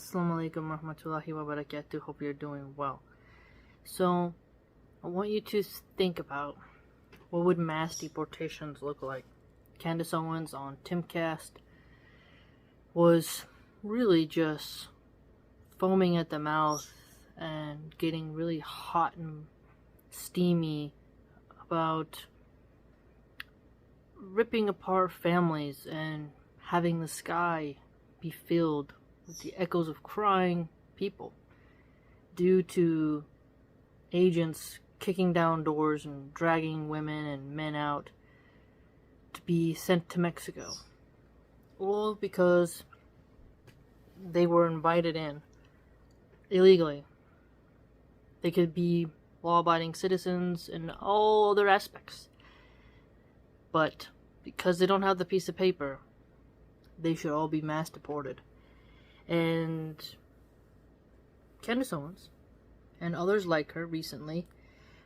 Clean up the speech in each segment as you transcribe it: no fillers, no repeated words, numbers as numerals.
Assalamu alaikum warahmatullahi wabarakatuh. Hope you're doing well. So, I want you to think about what would mass deportations look like. Candace Owens on Timcast was really just foaming at the mouth and getting really hot and steamy about ripping apart families and having the sky be filled with the echoes of crying people due to agents kicking down doors and dragging women and men out to be sent to Mexico. All because they were invited in illegally. They could be law-abiding citizens in all other aspects. But because they don't have the piece of paper, they should all be mass deported. And Candace Owens and others like her recently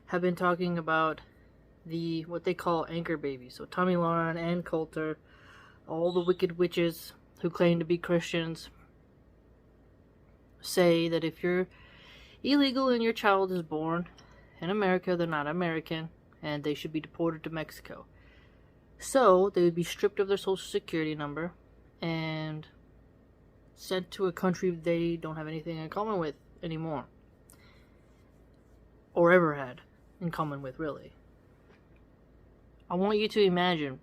have been talking about what they call anchor babies. So Tommy Lauren and Coulter, all the wicked witches who claim to be Christians, say that if you're illegal and your child is born in America, they're not American and they should be deported to Mexico. So they would be stripped of their social security number and sent to a country they don't have anything in common with anymore. Or ever had in common with, really. I want you to imagine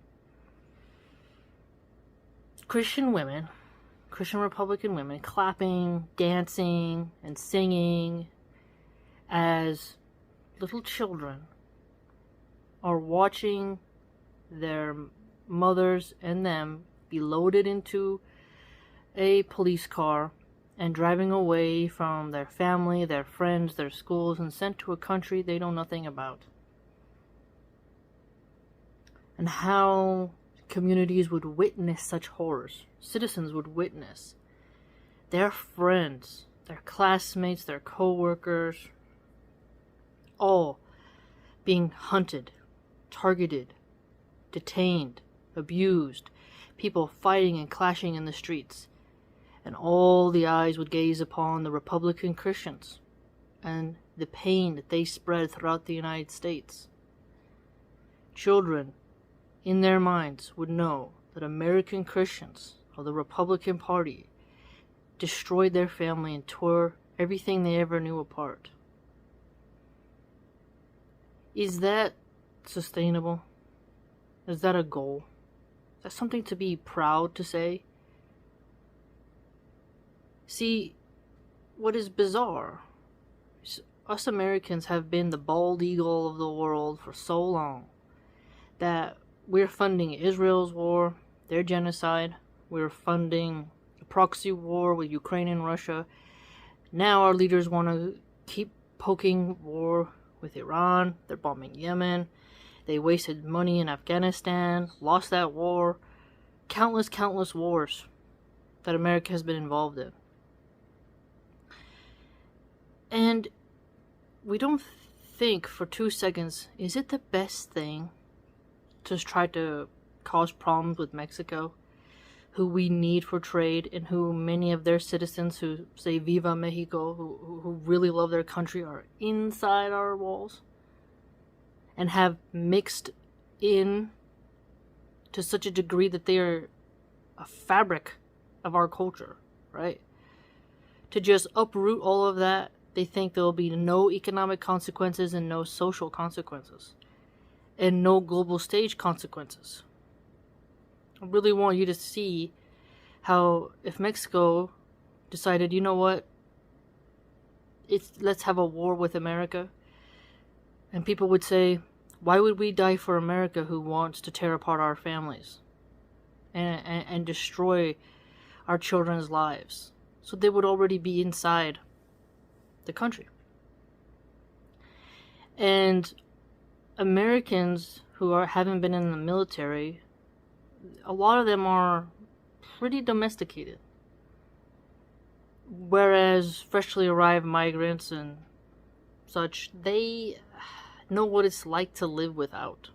Christian women, Christian Republican women, clapping, dancing, and singing as little children are watching their mothers and them be loaded into a police car and driving away from their family, their friends, their schools, and sent to a country they know nothing about. And how communities would witness such horrors. Citizens would witness their friends, their classmates, their co-workers, all being hunted, targeted, detained, abused, people fighting and clashing in the streets. And all the eyes would gaze upon the Republican Christians and the pain that they spread throughout the United States. Children, in their minds, would know that American Christians of the Republican Party destroyed their family and tore everything they ever knew apart. Is that sustainable? Is that a goal? Is that something to be proud to say? See, what is bizarre is us Americans have been the bald eagle of the world for so long that we're funding Israel's war, their genocide. We're funding a proxy war with Ukraine and Russia. Now our leaders want to keep poking war with Iran. They're bombing Yemen. They wasted money in Afghanistan, lost that war. Countless wars that America has been involved in. And we don't think for 2 seconds, is it the best thing to try to cause problems with Mexico, who we need for trade, and who many of their citizens who say Viva Mexico, who really love their country, are inside our walls and have mixed in to such a degree that they are a fabric of our culture, right? To just uproot all of that, they think there will be no economic consequences and no social consequences and no global stage consequences. I really want you to see how if Mexico decided, you know what, let's have a war with America, and people would say, why would we die for America who wants to tear apart our families and destroy our children's lives? So they would already be inside the country. And Americans who haven't been in the military, a lot of them are pretty domesticated. Whereas freshly arrived migrants and such, they know what it's like to live without,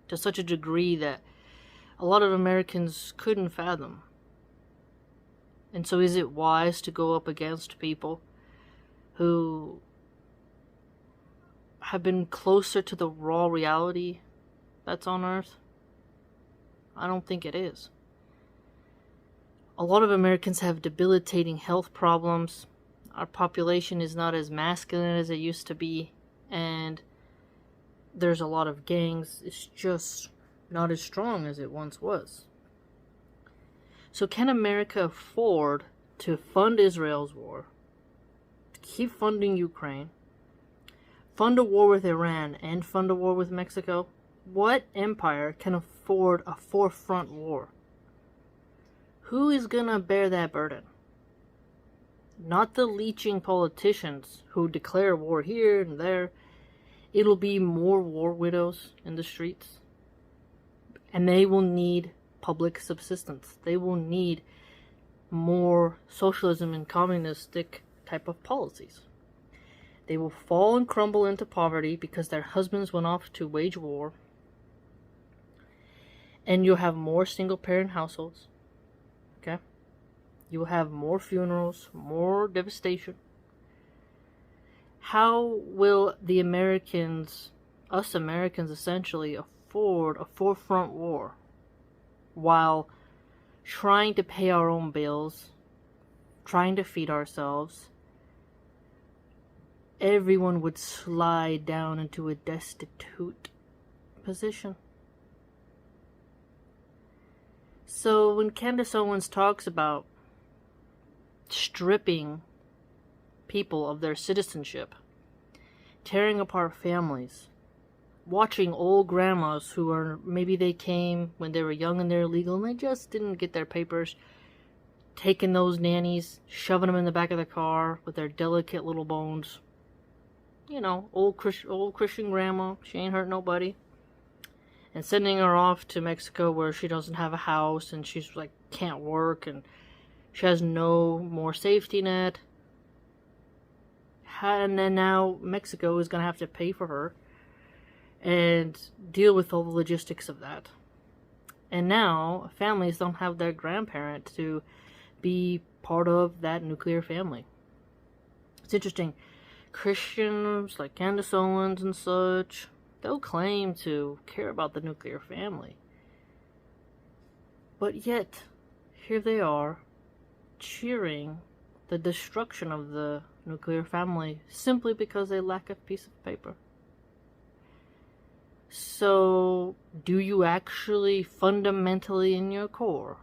to such a degree that a lot of Americans couldn't fathom. And so is it wise to go up against people who have been closer to the raw reality that's on Earth? I don't think it is. A lot of Americans have debilitating health problems. Our population is not as masculine as it used to be, and there's a lot of gangs. It's just not as strong as it once was. So can America afford to fund Israel's war, keep funding Ukraine, fund a war with Iran, and fund a war with Mexico? What empire can afford a four-front war? Who is gonna bear that burden? Not the leeching politicians who declare war here and there. It'll be more war widows in the streets. And they will need public subsistence. They will need more socialism and communistic type of policies. They will fall and crumble into poverty because their husbands went off to wage war. And you'll have more single-parent households. Okay? You will have more funerals, more devastation. How will the Americans, us Americans essentially, afford a four-front war while trying to pay our own bills, trying to feed ourselves? Everyone would slide down into a destitute position. So when Candace Owens talks about stripping people of their citizenship, tearing apart families, watching old grandmas who are, maybe they came when they were young and they're illegal and they just didn't get their papers, taking those nannies, shoving them in the back of the car with their delicate little bones. You know, old Christian grandma, she ain't hurt nobody. And sending her off to Mexico where she doesn't have a house and she's like can't work and she has no more safety net. And then now Mexico is going to have to pay for her and deal with all the logistics of that. And now families don't have their grandparent to be part of that nuclear family. It's interesting. Christians like Candace Owens and such, they'll claim to care about the nuclear family. But yet, here they are, cheering the destruction of the nuclear family simply because they lack a piece of paper. So, do you actually fundamentally in your core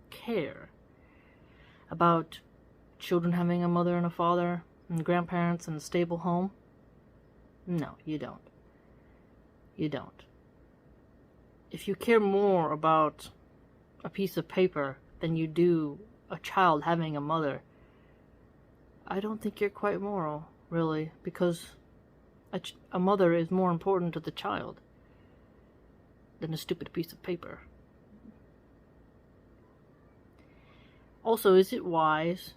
care about children having a mother and a father and grandparents and a stable home? No, you don't. You don't. If you care more about a piece of paper than you do a child having a mother, I don't think you're quite moral, really, because a mother is more important to the child than a stupid piece of paper. Also, is it wise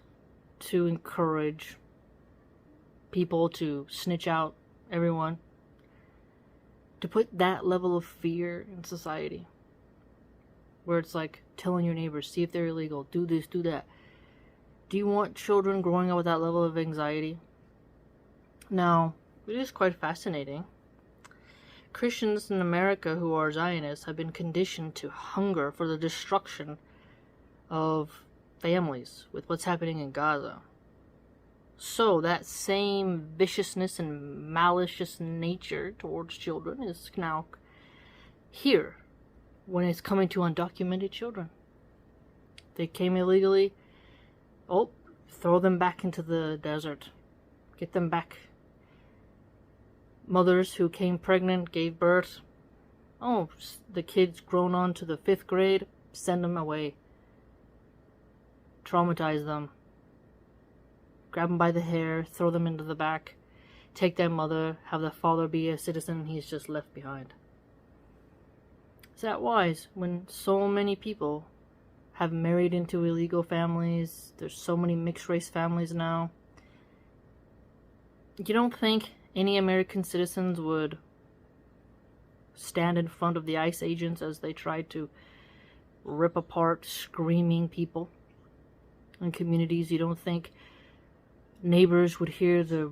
to encourage people to snitch out everyone? To put that level of fear in society? Where it's like telling your neighbors, see if they're illegal, do this, do that. Do you want children growing up with that level of anxiety? Now, it is quite fascinating. Christians in America who are Zionists have been conditioned to hunger for the destruction of families with what's happening in Gaza. So that same viciousness and malicious nature towards children is now here when it's coming to undocumented children. They came illegally. Oh, throw them back into the desert. Get them back. Mothers who came pregnant, gave birth. Oh, the kid's grown on to the 5th grade. Send them away. Traumatize them. Grab them by the hair, throw them into the back, take their mother, have the father be a citizen, and he's just left behind. Is that wise when so many people have married into illegal families? There's so many mixed race families now. You don't think any American citizens would stand in front of the ICE agents as they tried to rip apart screaming people? in communities. You don't think neighbors would hear the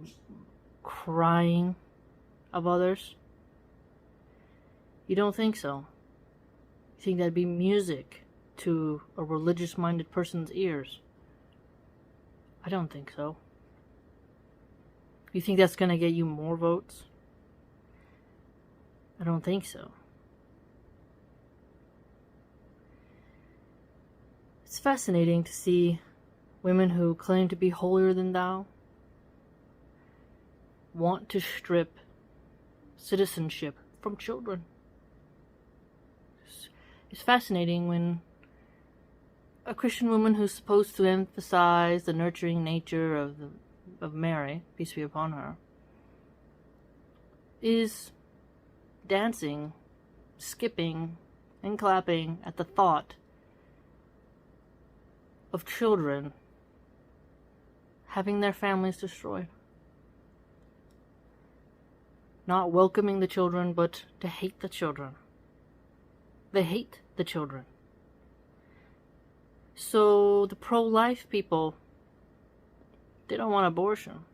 crying of others? You don't think so? You think that'd be music to a religious-minded person's ears? I don't think so. You think that's gonna get you more votes? I don't think so. It's fascinating to see women who claim to be holier than thou want to strip citizenship from children. It's fascinating when a Christian woman who's supposed to emphasize the nurturing nature of Mary, peace be upon her, is dancing, skipping, and clapping at the thought of children having their families destroyed. Not welcoming the children, but to hate the children. They hate the children. So the pro-life people, they don't want abortion.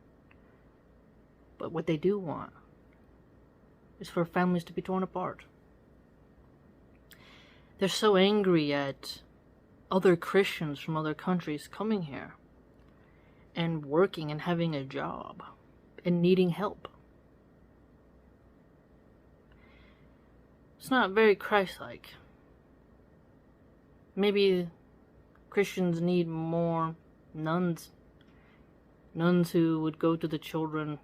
But what they do want is for families to be torn apart. They're so angry at other Christians from other countries coming here and working and having a job and needing help. It's not very Christ-like. Maybe Christians need more nuns. Nuns who would go to the children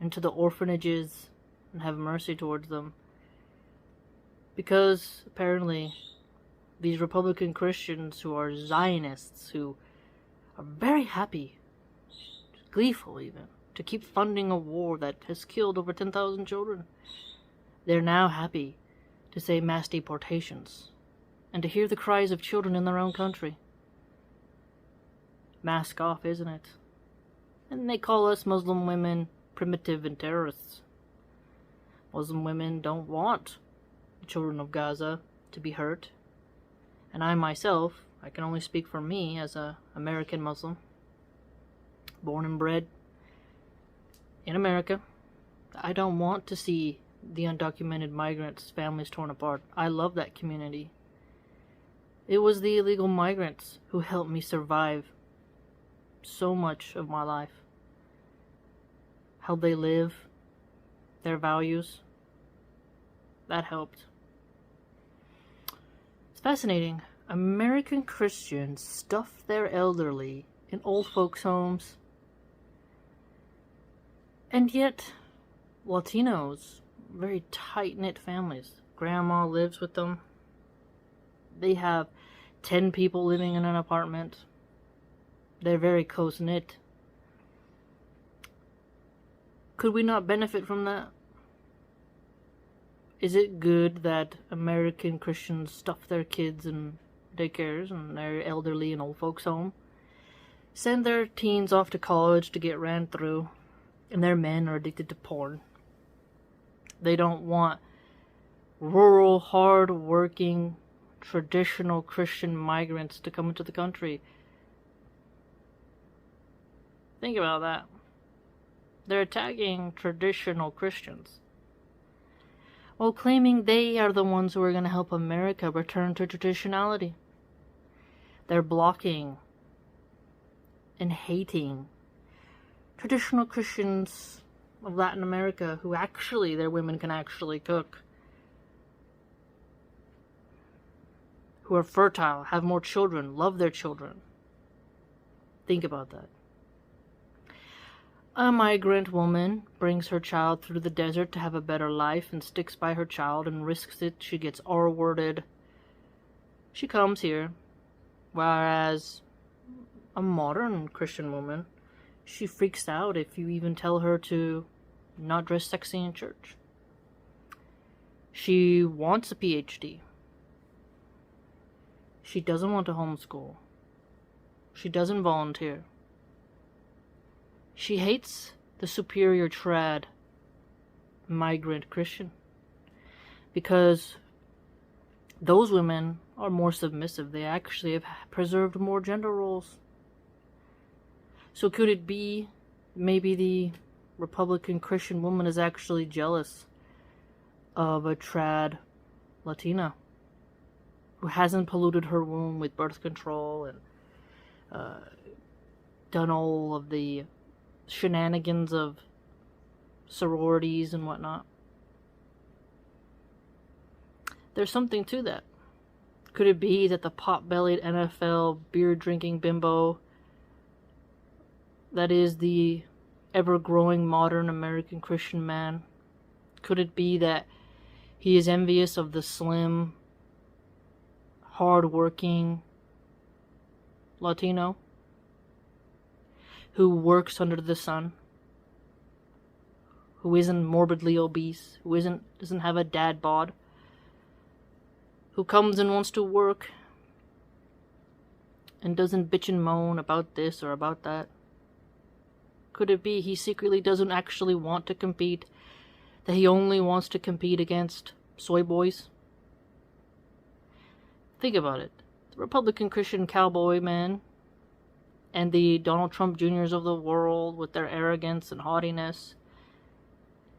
and to the orphanages and have mercy towards them. Because apparently these Republican Christians who are Zionists, who are very happy, gleeful even, to keep funding a war that has killed over 10,000 children, they're now happy to say mass deportations and to hear the cries of children in their own country. Mask off, isn't it? And they call us Muslim women primitive and terrorists. Muslim women don't want the children of Gaza to be hurt. And I myself, I can only speak for me as an American Muslim, born and bred in America. I don't want to see the undocumented migrants' families torn apart. I love that community. It was the illegal migrants who helped me survive so much of my life. How they live, their values, that helped. It's fascinating. American Christians stuff their elderly in old folks' homes, and yet Latinos, very tight-knit families. Grandma lives with them. They have 10 people living in an apartment. They're very close-knit. Could we not benefit from that? Is it good that American Christians stuff their kids in daycares and their elderly in old folks' home? Send their teens off to college to get ran through, and their men are addicted to porn. They don't want rural, hard-working, traditional Christian migrants to come into the country. Think about that. They're attacking traditional Christians, while claiming they are the ones who are going to help America return to traditionality. They're blocking and hating traditional Christians of Latin America who actually, their women can actually cook, who are fertile, have more children, love their children. Think about that. A migrant woman brings her child through the desert to have a better life and sticks by her child and risks it. She gets R-worded. She comes here. Whereas a modern Christian woman, she freaks out if you even tell her to not dress sexy in church. She wants a PhD. She doesn't want to homeschool. She doesn't volunteer. She hates the superior trad migrant Christian because those women are more submissive. They actually have preserved more gender roles. So could it be maybe the Republican Christian woman is actually jealous of a trad Latina who hasn't polluted her womb with birth control and done all of the shenanigans of sororities and whatnot? There's something to that. Could it be that the pot-bellied NFL beer-drinking bimbo that is the ever-growing modern American Christian man, could it be that he is envious of the slim, hard-working Latino who works under the sun, who isn't morbidly obese, who doesn't have a dad bod, who comes and wants to work and doesn't bitch and moan about this or about that? Could it be he secretly doesn't actually want to compete, that he only wants to compete against soy boys? Think about it. The Republican Christian cowboy man and the Donald Trump Jr.'s of the world with their arrogance and haughtiness,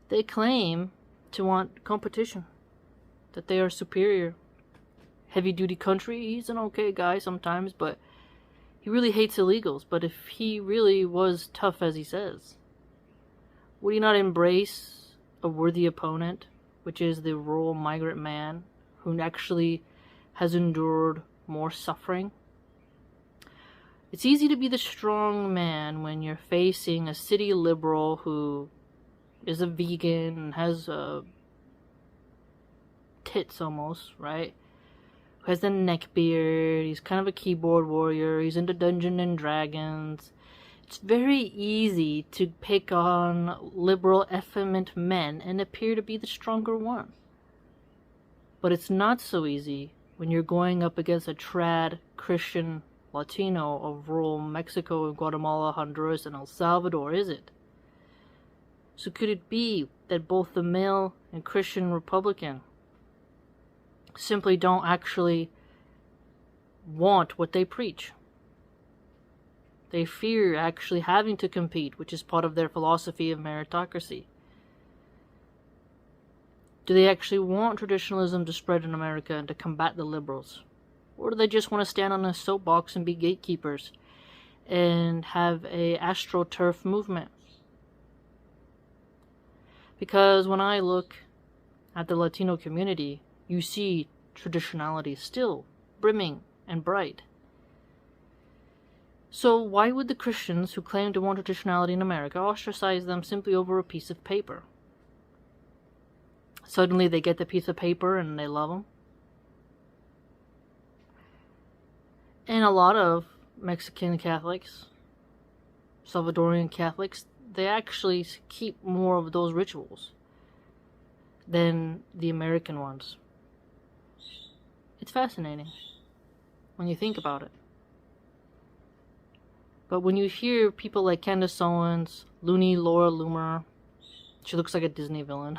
they claim to want competition, that they are superior. Heavy-duty country, he's an okay guy sometimes, but he really hates illegals. But if he really was tough as he says, would he not embrace a worthy opponent, which is the rural migrant man who actually has endured more suffering? It's easy to be the strong man when you're facing a city liberal who is a vegan and has tits almost, right? Who has a neck beard, he's kind of a keyboard warrior, he's into Dungeons and Dragons. It's very easy to pick on liberal effeminate men and appear to be the stronger one. But it's not so easy when you're going up against a trad Christian Latino of rural Mexico, Guatemala, Honduras, and El Salvador, is it? So could it be that both the male and Christian Republican simply don't actually want what they preach? They fear actually having to compete, which is part of their philosophy of meritocracy. Do they actually want traditionalism to spread in America and to combat the liberals? Or do they just want to stand on a soapbox and be gatekeepers and have a astroturf movement? Because when I look at the Latino community, you see traditionality still brimming and bright. So why would the Christians who claim to want traditionality in America ostracize them simply over a piece of paper? Suddenly they get the piece of paper and they love them. And a lot of Mexican Catholics, Salvadorian Catholics, they actually keep more of those rituals than the American ones. It's fascinating when you think about it. But when you hear people like Candace Owens, Looney Laura Loomer, she looks like a Disney villain,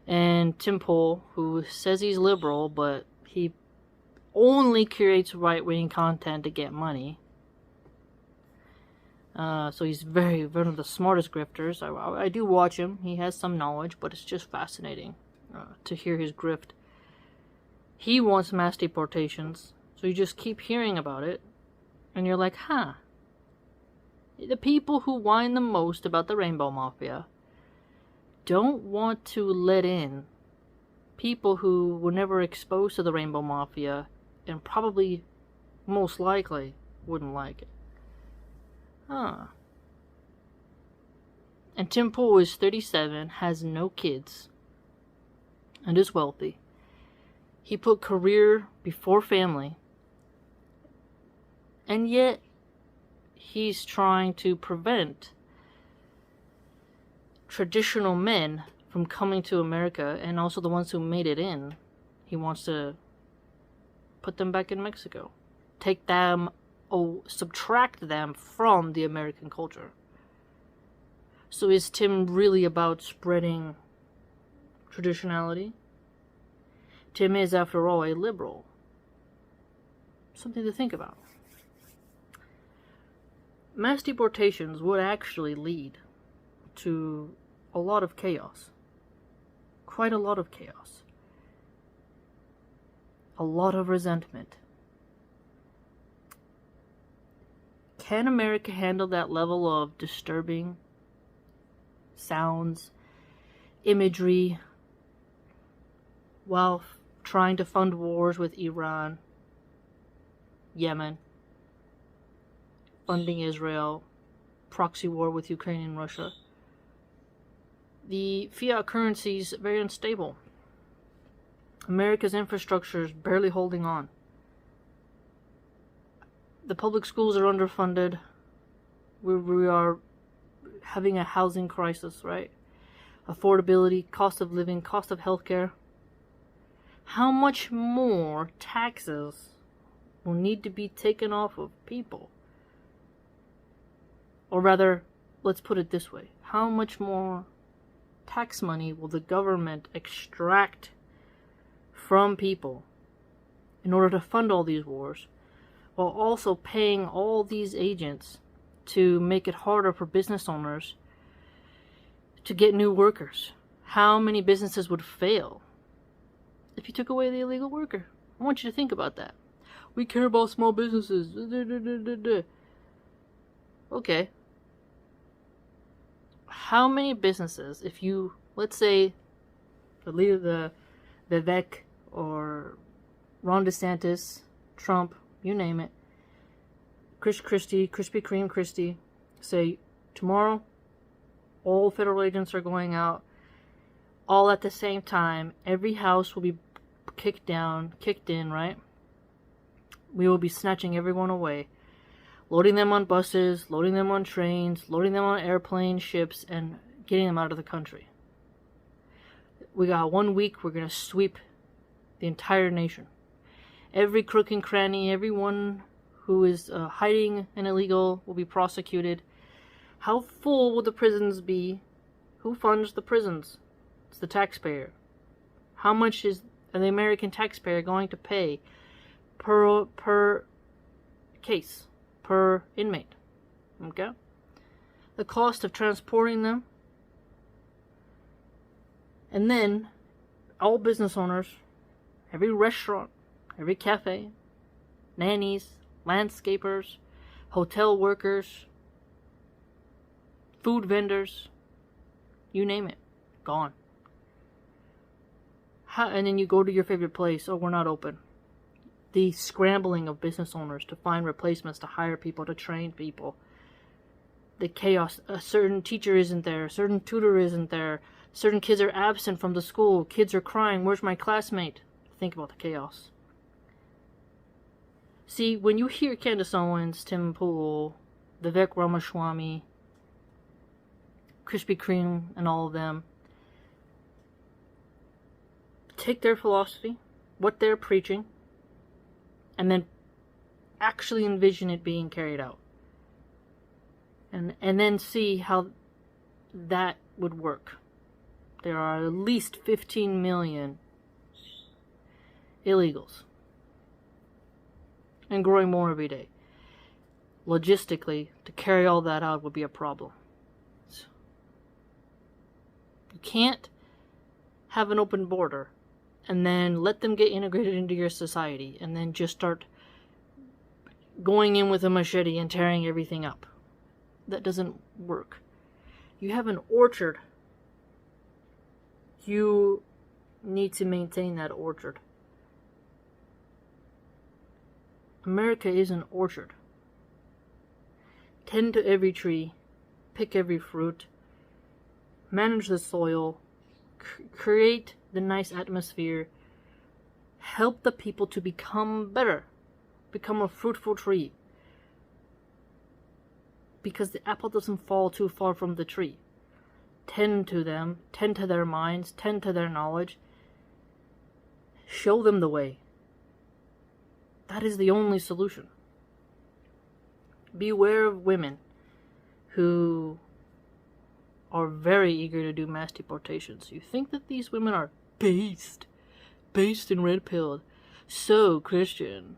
and Tim Pool, who says he's liberal, but he only curates right-wing content to get money. So he's one of the smartest grifters. I do watch him. He has some knowledge, but it's just fascinating to hear his grift. He wants mass deportations, so you just keep hearing about it, and you're like, huh. The people who whine the most about the Rainbow Mafia don't want to let in people who were never exposed to the Rainbow Mafia and probably, most likely, wouldn't like it. Huh. And Tim Pool is 37, has no kids, and is wealthy. He put career before family, and yet he's trying to prevent traditional men from coming to America, and also the ones who made it in. He wants to put them back in Mexico. Take them, subtract them from the American culture. So is Tim really about spreading traditionality? Tim is, after all, a liberal. Something to think about. mass deportations would actually lead to a lot of chaos. Quite a lot of chaos. A lot of resentment. Can America handle that level of disturbing sounds, imagery, while trying to fund wars with Iran, Yemen, funding Israel, proxy war with Ukraine and Russia? The fiat currency is very unstable. America's infrastructure is barely holding on. The public schools are underfunded. We are having a housing crisis, right? Affordability, cost of living, cost of healthcare. How much more taxes will need to be taken off of people? Or rather, let's put it this way. How much more tax money will the government extract from people in order to fund all these wars, while also paying all these agents to make it harder for business owners to get new workers? How many businesses would fail if you took away the illegal worker? I want you to think about that. We care about small businesses. Okay. How many businesses, if you, let's say, the leader, Vivek or Ron DeSantis, Trump, you name it, Chris Christie, Krispy Kreme Christie, say, tomorrow, all federal agents are going out, all at the same time, every house will be kicked in, right? We will be snatching everyone away, loading them on buses, loading them on trains, loading them on airplanes, ships, and getting them out of the country. We got 1 week, we're going to sweep the entire nation. Every crook and cranny, everyone who is hiding an illegal will be prosecuted. How full will the prisons be? Who funds the prisons? It's the taxpayer. How much is the American taxpayer going to pay per case, per inmate? Okay? The cost of transporting them. And then, all business owners, every restaurant, every cafe, nannies, landscapers, hotel workers, food vendors, you name it, gone. And then you go to your favorite place, oh, we're not open. The scrambling of business owners to find replacements, to hire people, to train people. The chaos, a certain teacher isn't there, a certain tutor isn't there, certain kids are absent from the school, kids are crying, where's my classmate? Think about the chaos. See, when you hear Candace Owens, Tim Pool, Vivek Ramaswamy, Krispy Kreme, and all of them, take their philosophy, what they're preaching, and then actually envision it being carried out. And then see how that would work. There are at least 15 million illegals. And growing more every day. Logistically, to carry all that out would be a problem. You can't have an open border and then let them get integrated into your society and then just start going in with a machete and tearing everything up. That doesn't work. You have an orchard. You need to maintain that orchard. America is an orchard. Tend to every tree, pick every fruit, manage the soil, create the nice atmosphere, help the people to become better, become a fruitful tree. Because the apple doesn't fall too far from the tree. Tend to them, tend to their minds, tend to their knowledge. Show them the way. That is the only solution. Beware of women who are very eager to do mass deportations. You think that these women are based and red-pilled, so Christian.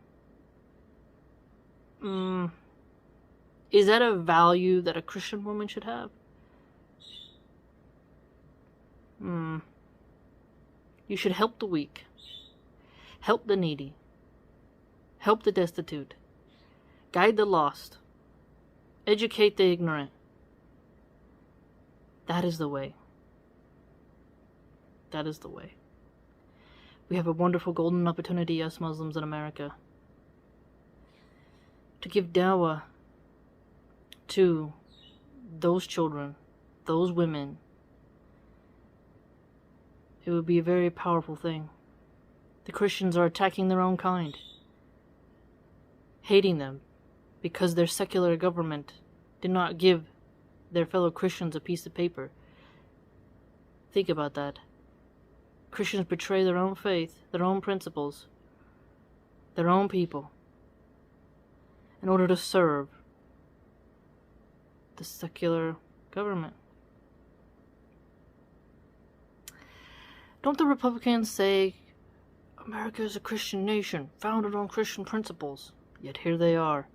Is that a value that a Christian woman should have? You should help the weak, help the needy, help the destitute, guide the lost, educate the ignorant. That is the way. That is the way. We have a wonderful golden opportunity, us Muslims in America, to give dawah to those children, those women. It would be a very powerful thing. The Christians are attacking their own kind, hating them because their secular government did not give their fellow Christians a piece of paper. Think about that. Christians betray their own faith, their own principles, their own people, in order to serve the secular government. Don't the Republicans say America is a Christian nation, founded on Christian principles? Yet here they are,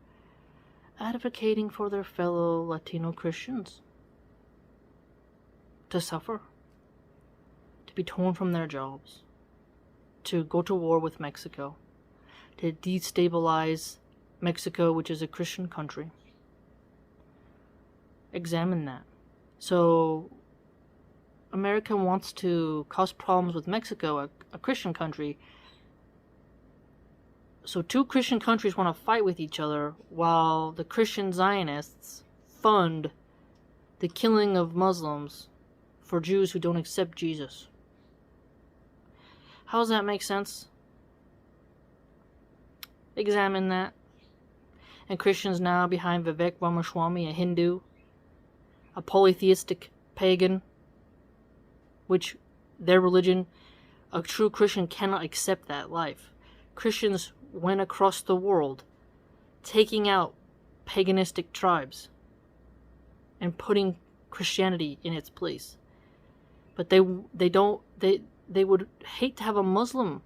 advocating for their fellow Latino Christians to suffer, to be torn from their jobs, to go to war with Mexico, to destabilize Mexico, which is a Christian country. Examine that. So America wants to cause problems with Mexico, a Christian country. So two Christian countries want to fight with each other while the Christian Zionists fund the killing of Muslims for Jews who don't accept Jesus. How does that make sense? Examine that. And Christians now behind Vivek Ramaswamy, a Hindu, a polytheistic pagan, which their religion, a true Christian cannot accept that life. Christians went across the world taking out paganistic tribes and putting Christianity in its place. But they would hate to have a Muslim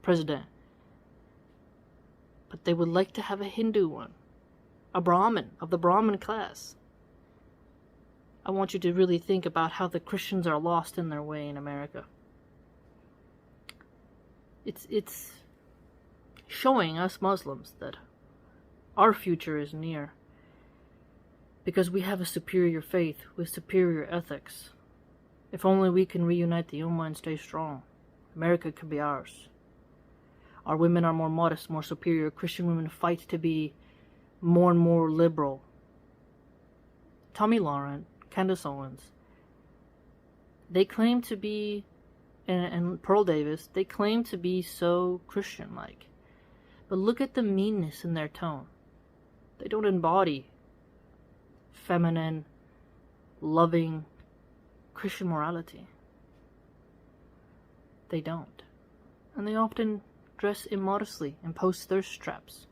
president. But they would like to have a Hindu one, a Brahmin, of the Brahmin class. I want you to really think about how the Christians are lost in their way in America. It's showing us Muslims that our future is near, because we have a superior faith with superior ethics. If only we can reunite the Ummah and stay strong, America could be ours. Our women are more modest, more superior. Christian women fight to be more and more liberal. Tommy Lahren, Candace Owens, they claim to be, and Pearl Davis, they claim to be so Christian-like. But look at the meanness in their tone. They don't embody feminine, loving Christian morality. They don't. And they often dress immodestly and post thirst traps.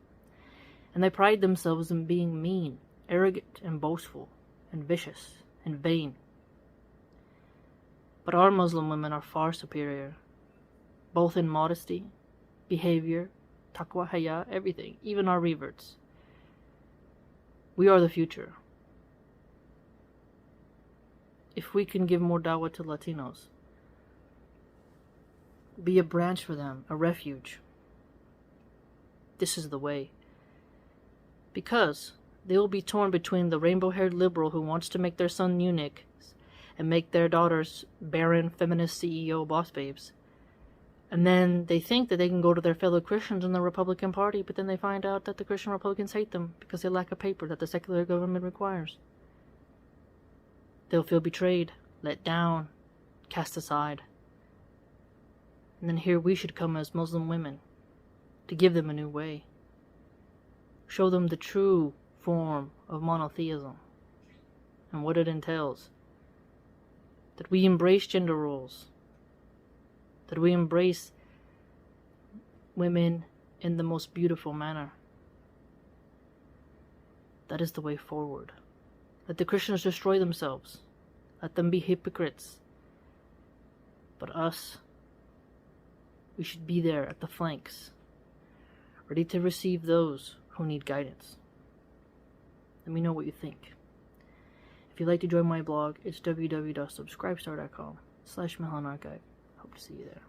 And they pride themselves in being mean, arrogant, and boastful, and vicious, and vain. But our Muslim women are far superior, both in modesty, behavior, taqwa, haya, everything, even our reverts. We are the future. If we can give more dawah to Latinos, be a branch for them, a refuge, this is the way. Because they will be torn between the rainbow-haired liberal who wants to make their son eunuch and make their daughters barren, feminist CEO boss babes. And then they think that they can go to their fellow Christians in the Republican Party, but then they find out that the Christian Republicans hate them because they lack a paper that the secular government requires. They'll feel betrayed, let down, cast aside. And then here we should come as Muslim women to give them a new way. Show them the true form of monotheism and what it entails. That we embrace gender roles. That we embrace women in the most beautiful manner. That is the way forward. Let the Christians destroy themselves. Let them be hypocrites. But us, we should be there at the flanks, ready to receive those who need guidance. Let me know what you think. If you'd like to join my blog, it's www.subscribestar.com/MilahanArchive. Hope to see you there.